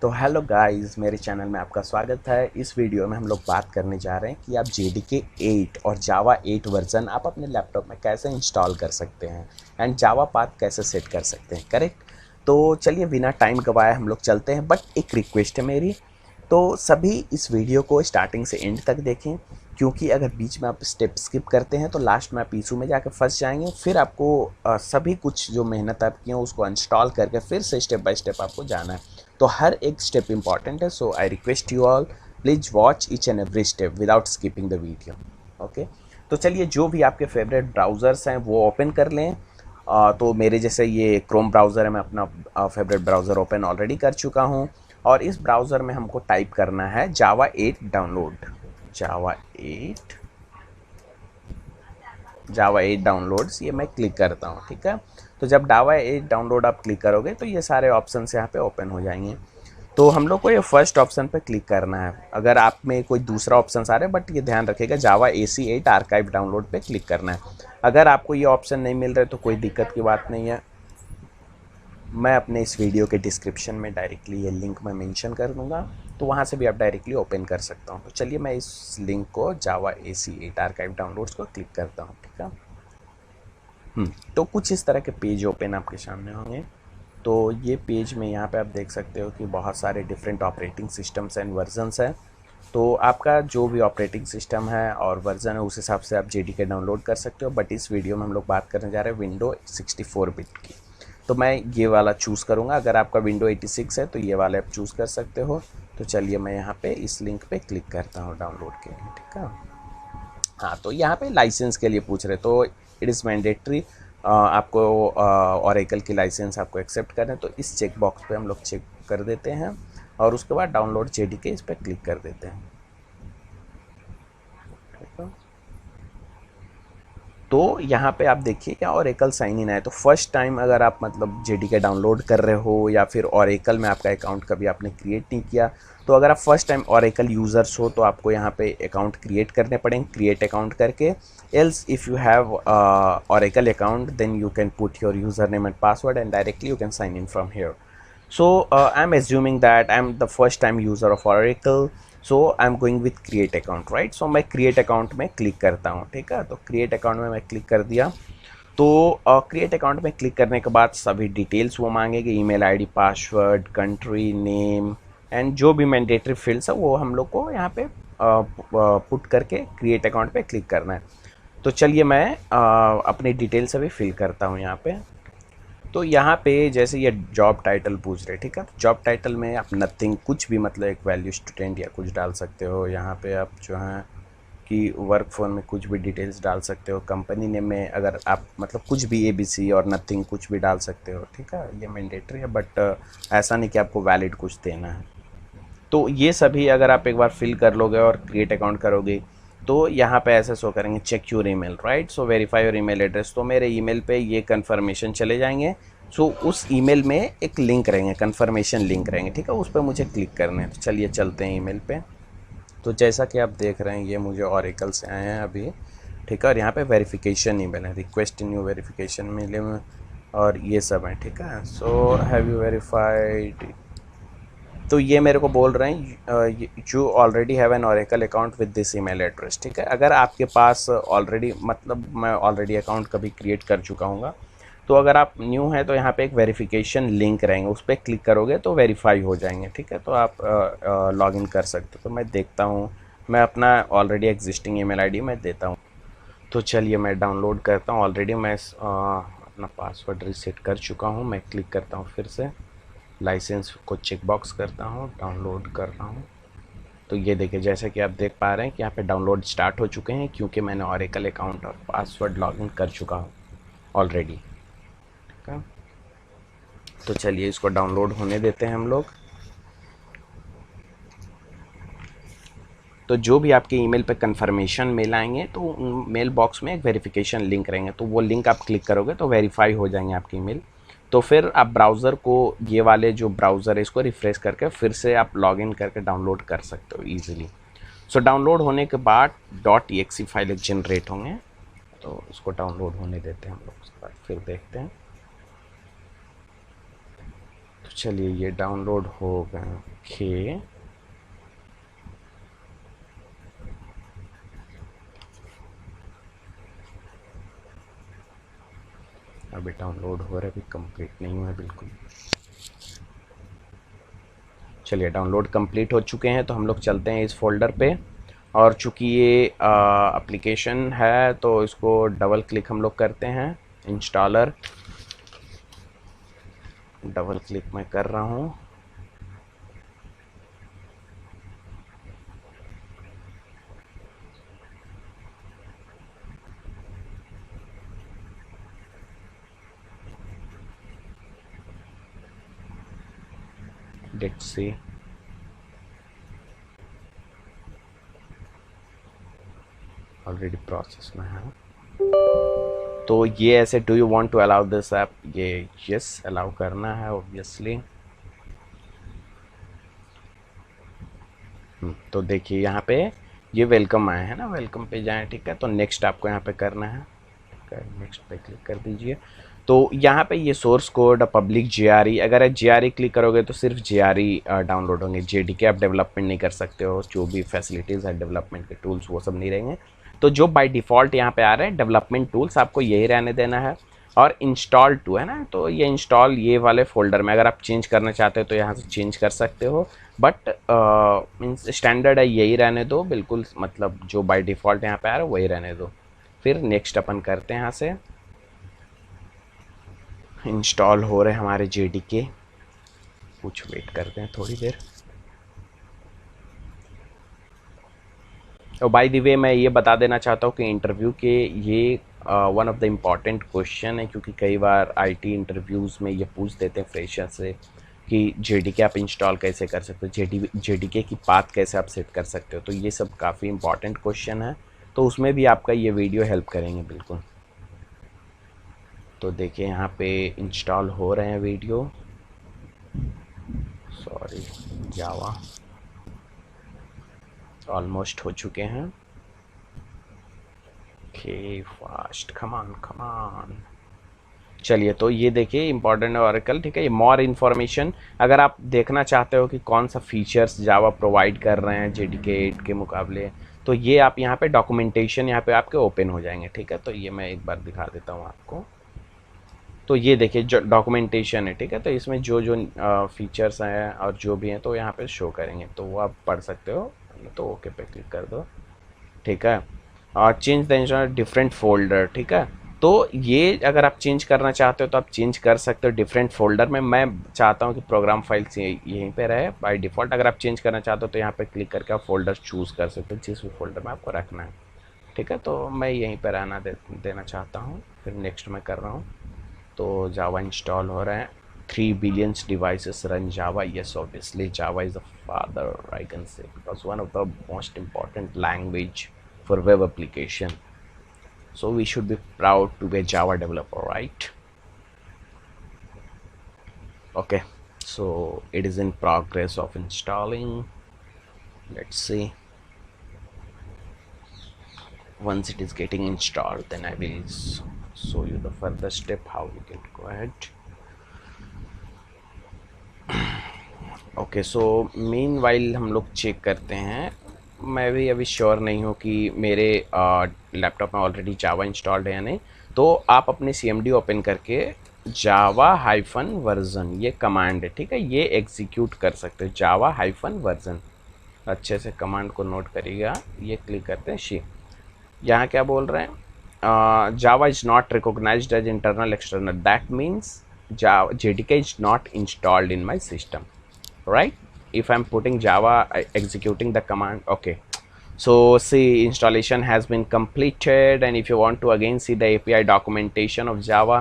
तो hello guys, मेरे channel में आपका स्वागत है। इस वीडियो में हम लोग बात करने जा रहे हैं कि आप JDK 8 और जावा 8 वर्जन आप अपने लैपटॉप में कैसे इंस्टॉल कर सकते हैं एंड जावा पाथ कैसे सेट कर सकते हैं, करेक्ट। तो चलिए बिना टाइम गवाए हम लोग चलते हैं। बट एक रिक्वेस्ट है मेरी, तो सभी इस वीडियो को स्टार्टिंग से एंड तक देखें, क्योंकि अगर बीच में आप स्टेप स्किप करते हैं तो लास्ट में आप इशू में जाकर फंस जाएंगे। फिर आपको सभी कुछ जो मेहनत आप किए उसको इंस्टॉल करके फिर से स्टेप बाय स्टेप आपको जाना है। तो हर एक स्टेप इंपॉर्टेंट है। So I request you all, please watch each and every step without skipping the video. Okay, तो चलिए जो भी आपके फेवरेट ब्राउज़र्स हैं वो ओपन कर लें। तो मेरे जैसे ये क्रोम ब्राउज़र है, मैं अपना फेवरेट ब्राउज़र ओपन ऑलरेडी कर चुका हूँ। और इस ब्राउज़र में हमको टाइप करना है जावा 8 डाउनलोड। जावा 8 जावा 8 डाउनलोड्स, ये मैं क्लिक करता हूँ। ठीक है, तो जब जावा 8 डाउनलोड आप क्लिक करोगे तो ये सारे ऑप्शन यहाँ पे ओपन हो जाएंगे। तो हम लोग को ये फर्स्ट ऑप्शन पे क्लिक करना है। अगर आप में कोई दूसरा ऑप्शन आ रहा है, बट ये ध्यान रखिएगा जावा AC8 आर्काइव डाउनलोड पे क्लिक करना है। अगर आपको ये ऑप्शन नहीं मिल रहा है तो कोई दिक्कत की बात नहीं है, मैं अपने इस वीडियो के डिस्क्रिप्शन में डायरेक्टली ये लिंक मैं मेंशन कर दूंगा, तो वहाँ से भी आप डायरेक्टली ओपन कर सकता हूँ। तो चलिए मैं इस लिंक को जावा AC8 आर्काइव डाउनलोड्स को क्लिक करता हूँ। ठीक है, तो कुछ इस तरह के पेज ओपन आपके सामने होंगे। तो ये पेज में यहाँ पे आप देख सकते हो कि बहुत सारे different operating systems and versions हैं। तो आपका जो भी ऑपरेटिंग सिस्टम है और वर्जन है उस हिसाब से आप JDK डाउनलोड कर सकते हो। बट इस वीडियो में हम लोग बात करने जा रहे हैं विंडो 64 बिट की, तो मैं ये वाला चूज़ करूँगा। अगर आपका विंडो 86 है तो ये वाला आप चूज़ कर सकते हो। तो चलिए मैं यहाँ पे इस लिंक पे क्लिक करता हूँ डाउनलोड के लिए। ठीक है, हाँ, तो यहाँ पे लाइसेंस के लिए पूछ रहे, तो इट इज़ मैंडेटरी आपको ऑरेकल की लाइसेंस आपको एक्सेप्ट करें, तो इस चेक बॉक्स पे हम लोग चेक कर देते हैं और उसके बाद डाउनलोड JDK इस पर क्लिक कर देते हैं। ठीक है, तो यहाँ पे आप देखिए क्या ऑरेकल साइन इन है। तो फर्स्ट टाइम अगर आप मतलब JDK डाउनलोड कर रहे हो या फिर ऑरेकल में आपका अकाउंट कभी आपने क्रिएट नहीं किया, तो अगर आप फर्स्ट टाइम ऑरेकल यूज़र्स हो तो आपको यहाँ पे अकाउंट क्रिएट करने पड़ेंगे, क्रिएट अकाउंट करके। Else if you have Oracle account then you can put your user name and password and directly you can sign in from here. So I'm assuming that I'm the first time user of Oracle, so I'm going with create account, right? So मैं create account में click करता हूँ। ठीक है, तो create account में मैं click कर दिया। तो क्रिएट अकाउंट में क्लिक करने के बाद सभी डिटेल्स वो मांगेंगे, email ID, password, country name and जो भी मैंडेटरी फील्ड्स है वो हम लोग को यहाँ पे पुट करके क्रिएट अकाउंट पे क्लिक करना है। तो चलिए मैं अपनी डिटेल्स अभी फिल करता हूँ यहाँ पे। तो यहाँ पे जैसे ये जॉब टाइटल पूछ रहे, ठीक है, तो जॉब टाइटल में आप नथिंग कुछ भी मतलब एक वैल्यू स्टूडेंट या कुछ डाल सकते हो। यहाँ पे आप जो है कि वर्क फोन में कुछ भी डिटेल्स डाल सकते हो। कंपनी नेम में अगर आप मतलब कुछ भी ABC और नथिंग कुछ भी डाल सकते हो। ठीक है, ये मैंडेटरी है, बट ऐसा नहीं कि आपको वैलिड कुछ देना है। तो ये सभी अगर आप एक बार फिल कर लोगे और क्रिएट अकाउंट करोगे तो यहाँ पे ऐसे शो करेंगे check your email, right. So verify your email address, तो मेरे ईमेल पे ये कन्फर्मेशन चले जाएंगे। सो उस ईमेल में एक लिंक रहेंगे, कन्फर्मेशन लिंक रहेंगे। ठीक है, उस पर मुझे क्लिक करना है। तो चलिए चलते हैं ईमेल पे। तो जैसा कि आप देख रहे हैं ये मुझे ऑरेकल से आए हैं अभी। ठीक है, और यहाँ पे वेरिफिकेशन ईमेल है, रिक्वेस्ट न्यू वेरिफिकेशन मेल और ये सब है। ठीक है, सो हैव यू वेरीफाइड। तो ये मेरे को बोल रहे हैं you already have an oracle account with this email address. ठीक है, अगर आपके पास ऑलरेडी मतलब मैं ऑलरेडी अकाउंट कभी क्रिएट कर चुका हूँ, तो अगर आप न्यू हैं तो यहाँ पे एक वेरिफिकेशन लिंक रहेंगे, उस पर क्लिक करोगे तो वेरीफाई हो जाएंगे। ठीक है, तो आप लॉगिन कर सकते हो। तो मैं देखता हूँ, मैं अपना ऑलरेडी एग्जिस्टिंग ईमेल आईडी मैं देता हूँ। तो चलिए मैं डाउनलोड करता हूँ। ऑलरेडी मैं अपना पासवर्ड रीसेट कर चुका हूँ। मैं क्लिक करता हूँ फिर से, लाइसेंस को चेक बॉक्स करता हूँ, डाउनलोड कर रहा हूँ। तो ये देखिए जैसे कि आप देख पा रहे हैं कि यहाँ पे डाउनलोड स्टार्ट हो चुके हैं, क्योंकि मैंने ऑरेकल अकाउंट और पासवर्ड लॉगिन कर चुका हूँ ऑलरेडी। ठीक है, तो चलिए इसको डाउनलोड होने देते हैं हम लोग। तो जो भी आपके ईमेल पे कंफर्मेशन मेल आएंगे तो मेल बॉक्स में एक वेरिफिकेशन लिंक रहेंगे, तो वो लिंक आप क्लिक करोगे तो वेरीफाई हो जाएंगे आपके ईमेल। तो फिर आप ब्राउज़र को, ये वाले जो ब्राउज़र है इसको रिफ़्रेश करके फिर से आप लॉगिन करके डाउनलोड कर सकते हो ईजिली। सो डाउनलोड होने के बाद .exe फाइल एक जनरेट होंगे, तो उसको डाउनलोड होने देते हैं हम लोग, उसके बाद फिर देखते हैं। तो चलिए ये डाउनलोड हो गए। ओके, अभी डाउनलोड हो रहा है, अभी कंप्लीट नहीं हुआ है बिल्कुल। चलिए डाउनलोड कंप्लीट हो चुके हैं, तो हम लोग चलते हैं इस फोल्डर पे। और चूंकि ये एप्लीकेशन है तो इसको डबल क्लिक हम लोग करते हैं। इंस्टॉलर डबल क्लिक मैं कर रहा हूँ। लेट्स सी, ऑलरेडी प्रोसेस में है। तो ये ऐसे, do you want to allow this app, ये यस अलाउ करना है ऑब्वियसली। तो देखिए यहाँ पे ये वेलकम आया है ना, वेलकम पे जाएं, ठीक है। तो नेक्स्ट आपको यहाँ पे करना है, ठीक है, नेक्स्ट पे क्लिक कर दीजिए। तो यहाँ पे ये सोर्स कोड पब्लिक JRE, अगर JRE क्लिक करोगे तो सिर्फ JRE डाउनलोड होंगे, JDK आप डेवलपमेंट नहीं कर सकते हो, जो भी फैसिलिटीज़ है डेवलपमेंट के टूल्स वो सब नहीं रहेंगे। तो जो बाय डिफ़ॉल्ट यहाँ पे आ रहे हैं डेवलपमेंट टूल्स, आपको यही रहने देना है। और इंस्टॉल टू है ना, तो ये इंस्टॉल ये वाले फोल्डर में, अगर आप चेंज करना चाहते हो तो यहाँ से चेंज कर सकते हो, बट मीन्स स्टैंडर्ड है यही रहने दो बिल्कुल, मतलब जो बाय डिफ़ॉल्ट यहाँ पे आ रहा है वही रहने दो। फिर नेक्स्ट अपन करते हैं, यहाँ से इंस्टॉल हो रहे हमारे JDK, कुछ वेट करते हैं थोड़ी देर। और बाय द वे मैं ये बता देना चाहता हूँ कि इंटरव्यू के ये one of the important question है, क्योंकि कई बार IT इंटरव्यूज़ में ये पूछ देते हैं फ्रेशर से कि JDK आप इंस्टॉल कैसे कर सकते हो, JDK की पाथ कैसे आप सेट कर सकते हो। तो ये सब काफ़ी इम्पॉर्टेंट क्वेश्चन है, तो उसमें भी आपका ये वीडियो हेल्प करेंगे बिल्कुल। तो देखिए यहाँ पे इंस्टॉल हो रहे हैं वीडियो, सॉरी जावा ऑलमोस्ट हो चुके हैं। ओके फास्ट, कमान कमान। चलिए तो ये देखिए इंपॉर्टेंट ऑरेकल, ठीक है। ये मोर इन्फॉर्मेशन, अगर आप देखना चाहते हो कि कौन सा फीचर्स जावा प्रोवाइड कर रहे हैं JDK 8 के मुकाबले, तो ये आप यहाँ पे डॉक्यूमेंटेशन यहाँ पे आपके ओपन हो जाएंगे, ठीक है। तो ये मैं एक बार दिखा देता हूँ आपको। तो ये देखिए जो डॉक्यूमेंटेशन है, ठीक है, तो इसमें जो जो फीचर्स हैं और जो भी हैं तो यहाँ पे शो करेंगे, तो वो आप पढ़ सकते हो। तो ओके पे क्लिक कर दो, ठीक है। और change the installer different folder, ठीक है। तो ये अगर आप चेंज करना चाहते हो तो आप चेंज कर सकते हो डिफरेंट फोल्डर में। मैं चाहता हूँ कि प्रोग्राम फाइल्स यहीं पे रहे बाय डिफ़ॉल्ट। अगर आप चेंज करना चाहते हो तो यहाँ पे क्लिक करके आप फोल्डर चूज़ कर सकते हो जिस भी फोल्डर में आपको रखना है, ठीक है। तो मैं यहीं पर रहना देना चाहता हूँ। फिर नेक्स्ट मैं कर रहा हूँ। तो जावा इंस्टॉल हो रहा है। 3 billion devices run Java. Yes, obviously Java is the father, I can say, because one of the most important language for web application. So we should be proud to be a Java developer, right? Okay, so it is in progress of installing. Let's see. Once it is getting installed, then I will show you the further step how you can go ahead. Okay, so mean while हम लोग check करते हैं। मैं भी अभी sure नहीं हूँ कि मेरे लैपटॉप में ऑलरेडी जावा इंस्टॉल्ड है या नहीं। तो आप अपने CMD ओपन करके java-version ये कमांड है, ठीक है, ये एग्जीक्यूट कर सकते हो। java-version अच्छे से कमांड को नोट करिएगा। ये क्लिक करते हैं शी, यहाँ क्या बोल रहे हैं, Java is not recognised as internal external, that means JDK is not installed in my system, right? If I'm putting Java, executing the command, okay. So see, installation has been completed, and if you want to again see the API documentation of Java,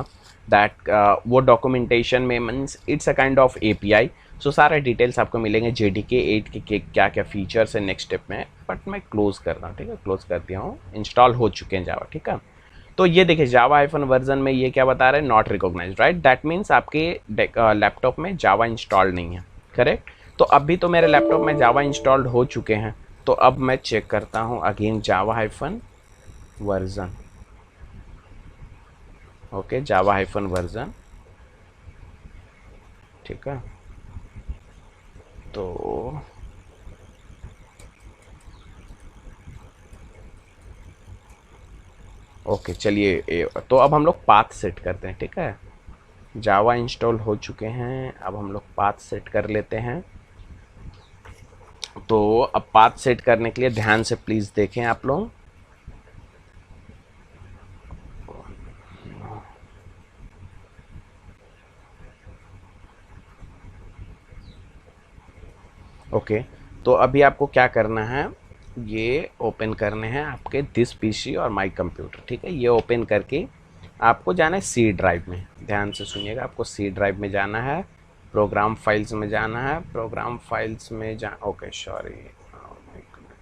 that वो documentation में means it's a kind of API. So सारे details आपको मिलेंगे JDK 8 के क्या क्या features है next step में। बट मैं क्लोज कर रहा हूँ, ठीक है, क्लोज कर दिया हूँ। इंस्टॉल हो चुके हैं जावा, ठीक है। तो ये देखिए java-version में ये क्या बता रहे हैं, not recognised, right? That means आपके लैपटॉप में जावा इंस्टॉल नहीं है, करेक्ट। तो अभी तो मेरे लैपटॉप में जावा इंस्टॉल्ड हो चुके हैं। तो अब मैं चेक करता हूँ अगेन java-version, ओके, java-version, ठीक है। तो ओके चलिए, तो अब हम लोग पाथ सेट करते हैं, ठीक है। जावा इंस्टॉल हो चुके हैं, अब हम लोग पाथ सेट कर लेते हैं। तो अब पाथ सेट करने के लिए ध्यान से प्लीज़ देखें आप लोग। ओके, तो अभी आपको क्या करना है, ये ओपन करने हैं आपके दिस पीसी और माई कंप्यूटर, ठीक है। ये ओपन करके आपको जाना है सी ड्राइव में। ध्यान से सुनिएगा, आपको सी ड्राइव में जाना है, प्रोग्राम फाइल्स में जाना है, प्रोग्राम फाइल्स में okay sorry,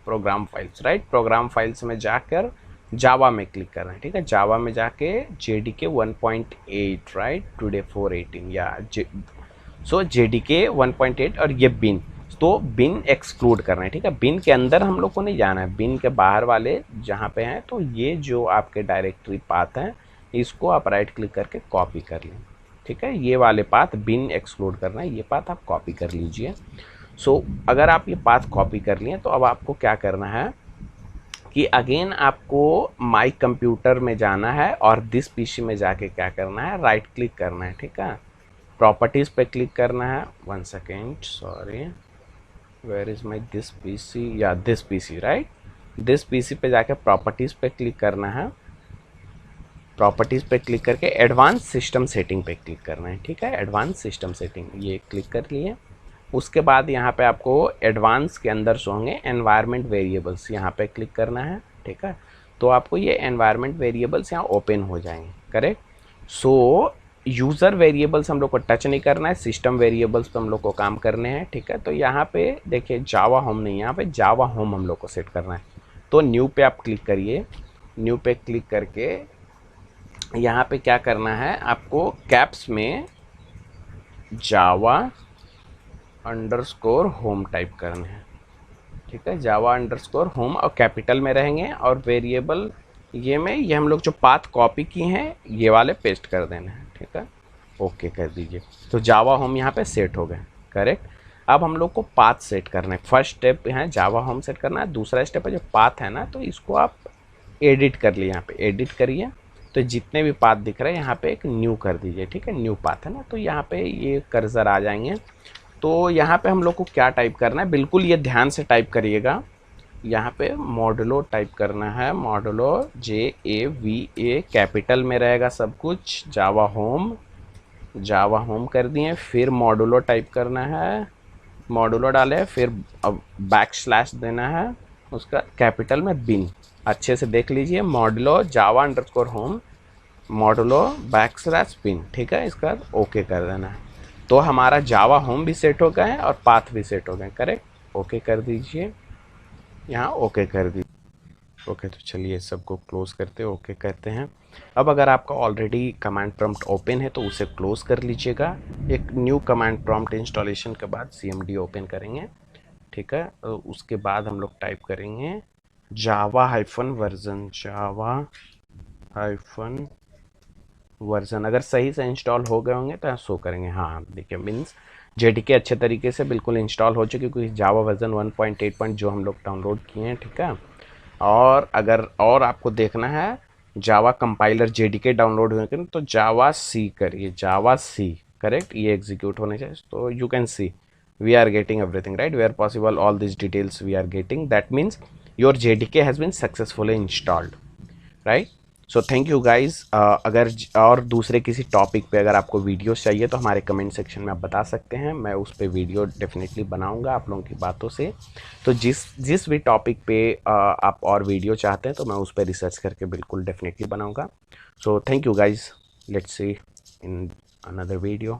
program files, right. Program files में जाकर जावा में क्लिक करना है, ठीक है। जावा में जाके JDK 1.8, राइट, टुडे 418 या सो JDK 1.8 और ये बिन, तो बिन एक्सक्लूड करना है, ठीक है। बिन के अंदर हम लोग को नहीं जाना है, बिन के बाहर वाले जहाँ पे हैं, तो ये जो आपके डायरेक्टरी पाथ हैं इसको आप राइट क्लिक करके कॉपी कर लें, ठीक है। ये वाले पाथ बिन एक्सक्लूड करना है, ये पाथ आप कॉपी कर लीजिए। सो अगर आप ये पाथ कॉपी कर लिए तो अब आपको क्या करना है कि अगेन आपको माई कंप्यूटर में जाना है और दिस पीसी में जाके क्या करना है, राइट क्लिक करना है, ठीक है। प्रॉपर्टीज़ पे क्लिक करना है, 1 second sorry, where is my this PC, या this PC, right. This PC पे जाके प्रॉपर्टीज़ पे क्लिक करना है, प्रॉपर्टीज़ पे क्लिक करके एडवांस सिस्टम सेटिंग पे क्लिक करना है, ठीक है। एडवांस सिस्टम सेटिंग ये क्लिक कर लिए। उसके बाद यहाँ पे आपको एडवांस के अंदर शो होंगे एनवायरनमेंट वेरिएबल्स, यहाँ पे क्लिक करना है, ठीक है। तो आपको ये एनवायरनमेंट वेरिएबल्स यहाँ ओपन हो जाएंगे, करेक्ट। सो यूज़र वेरिएबल्स हम लोग को टच नहीं करना है, सिस्टम वेरिएबल्स पे हम लोग को काम करने हैं, ठीक है। तो यहाँ पे देखिए जावा होम नहीं, यहाँ पे जावा होम हम लोग को सेट करना है। तो न्यू पे आप क्लिक करिए, न्यू पे क्लिक करके यहाँ पे क्या करना है, आपको कैप्स में जावा अंडरस्कोर होम टाइप करना है, ठीक है। जावा अंडरस्कोर होम और कैपिटल में रहेंगे, और वेरिएबल ये में ये हम लोग जो पाथ कॉपी किए हैं ये वाले पेस्ट कर देना है, ठीक है। ओके कर दीजिए। तो जावा होम यहाँ पे सेट हो गए, करेक्ट। अब हम लोग को पाथ सेट करना है। फर्स्ट स्टेप है जावा होम सेट करना है, दूसरा स्टेप है जो पाथ है ना, तो इसको आप एडिट कर लिए, यहाँ पे एडिट करिए। तो जितने भी पाथ दिख रहे हैं यहाँ पे एक न्यू कर दीजिए, ठीक है। न्यू पाथ है ना, तो यहाँ पे ये कर्सर आ जाएंगे। तो यहाँ पे हम लोग को क्या टाइप करना है, बिल्कुल ये ध्यान से टाइप करिएगा। यहाँ पे मॉडुलो टाइप करना है, मॉडुलो JAVA, कैपिटल में रहेगा सब कुछ। जावा होम कर दिए, फिर मॉडुलो टाइप करना है, मॉडुलो डाले, फिर अब बैकस्लैश देना है, उसका कैपिटल में बिन, अच्छे से देख लीजिए, मॉडुलो जावा अंडरस्कोर होम मॉडुलो बैकस्लैश बिन, ठीक है। इसका ओके कर देना है। तो हमारा जावा होम भी सेट हो गए हैं और पाथ भी सेट हो गए, करेक्ट। ओके कर दीजिए, यहाँ ओके कर दीजिए। ओके, तो चलिए सबको क्लोज करते, ओके कहते हैं। अब अगर आपका ऑलरेडी कमांड प्रॉम्प्ट ओपन है तो उसे क्लोज कर लीजिएगा। एक न्यू कमांड प्रॉम्प्ट इंस्टॉलेशन के बाद CMD ओपन करेंगे, ठीक है। उसके बाद हम लोग टाइप करेंगे जावा हाइफन वर्जन, जावा हाइफन वर्जन। अगर सही से इंस्टॉल हो गए होंगे तो यहाँ शो करेंगे, हाँ देखिए मीन्स JDK अच्छे तरीके से बिल्कुल इंस्टॉल हो चुकी, क्योंकि जावा वर्जन 1.8 जो हम लोग डाउनलोड किए हैं, ठीक है। और अगर और आपको देखना है जावा कंपाइलर JDK डाउनलोड हुए तो जावा C करिए, जावा C, करेक्ट, ये एग्जीक्यूट होने चाहिए। तो you can see we are getting everything, right, where possible all this details we are getting, that means your JDK has been successfully installed, right. So thank you guys. अगर और दूसरे किसी topic पे अगर आपको वीडियोस चाहिए तो हमारे कमेंट सेक्शन में आप बता सकते हैं, मैं उस पर वीडियो डेफिनेटली बनाऊंगा आप लोगों की बातों से। तो जिस भी टॉपिक पे आप और वीडियो चाहते हैं तो मैं उस पर रिसर्च करके बिल्कुल डेफिनेटली बनाऊंगा। सो thank you guys, let's see in another video.